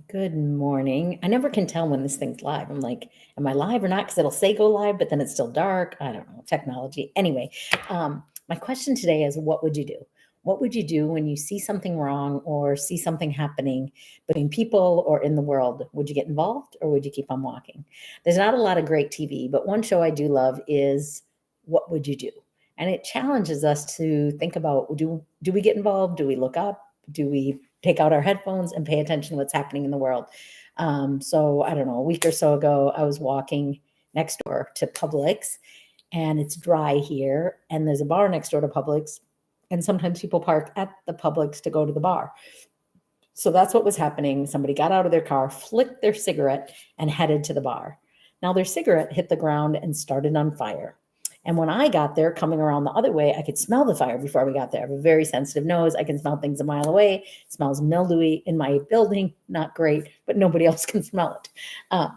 Good morning. I never can tell when this thing's live. I'm like, am I live or not? Because it'll say go live, but then it's still dark. I don't know, technology. Anyway, my question today is what would you do? What would you do when you see something wrong or see something happening between people or in the world? Would you get involved or would you keep on walking? There's not a lot of great TV, but one show I do love is What Would You Do? And it challenges us to think about do we get involved? Do we look up? Do we take out our headphones and pay attention to what's happening in the world? So I don't know, a week or so ago, I was walking next door to Publix and it's dry here. And there's a bar next door to Publix. And sometimes people park at the Publix to go to the bar. So that's what was happening. Somebody got out of their car, flicked their cigarette, and headed to the bar. Now, their cigarette hit the ground and started on fire. And when I got there, coming around the other way, I could smell the fire before we got there. I have a very sensitive nose. I can smell things a mile away. It smells mildewy in my building. Not great, but nobody else can smell it.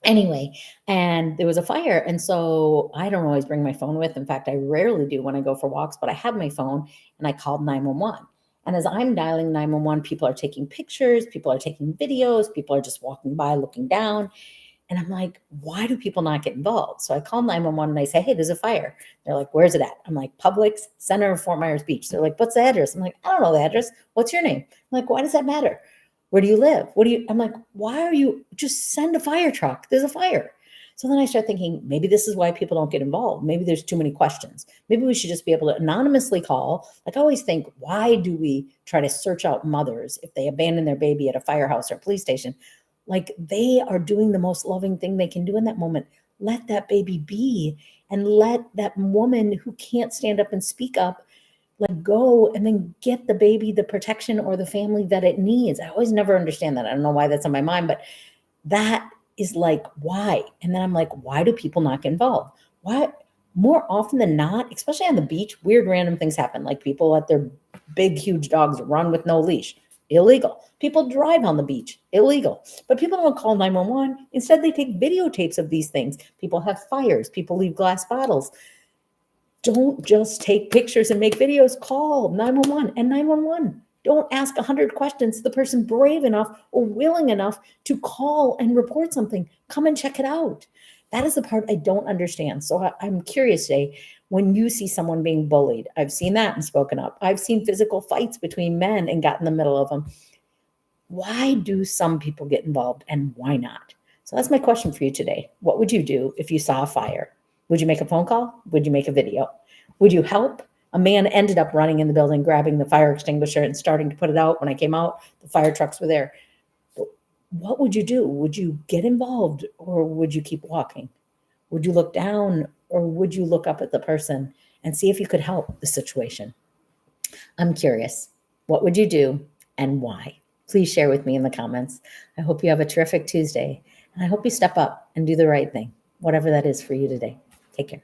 Anyway, and there was a fire. And so I don't always bring my phone with. In fact, I rarely do when I go for walks, but I have my phone and I called 911. And as I'm dialing 911, people are taking pictures, people are taking videos, people are just walking by, looking down. And I'm like, why do people not get involved? So I call 911 and I say, hey, there's a fire. They're like, where's it at? I'm like, Publix, center of Fort Myers Beach. They're like, what's the address? I'm like, I don't know the address. What's your name? I'm like, why does that matter? Where do you live? I'm like, why are you, just send a fire truck. There's a fire. So then I start thinking, maybe this is why people don't get involved. Maybe there's too many questions. Maybe we should just be able to anonymously call. Like I always think, why do we try to search out mothers if they abandon their baby at a firehouse or a police station? Like they are doing the most loving thing they can do in that moment. Let that baby be and let that woman who can't stand up and speak up, like go and then get the baby the protection or the family that it needs. I always never understand that. I don't know why that's on my mind, but that is like, why? And then I'm like, why do people not get involved? Why? More often than not, especially on the beach, weird random things happen. Like people let their big, huge dogs run with no leash. Illegal. People drive on the beach. Illegal. But people don't call 911. Instead, they take videotapes of these things. People have fires. People leave glass bottles. Don't just take pictures and make videos. Call 911 and 911. Don't ask 100 questions. The person brave enough or willing enough to call and report something. Come and check it out. That is the part I don't understand. So I'm curious today, when you see someone being bullied, I've seen that and spoken up. I've seen physical fights between men and got in the middle of them. Why do some people get involved and why not? So that's my question for you today. What would you do if you saw a fire? Would you make a phone call? Would you make a video? Would you help? A man ended up running in the building, grabbing the fire extinguisher and starting to put it out. When I came out, the fire trucks were there. What would you do? Would you get involved or would you keep walking? Would you look down or would you look up at the person and see if you could help the situation? I'm curious. What would you do and why? Please share with me in the comments. I hope you have a terrific Tuesday and I hope you step up and do the right thing, whatever that is for you today. Take care.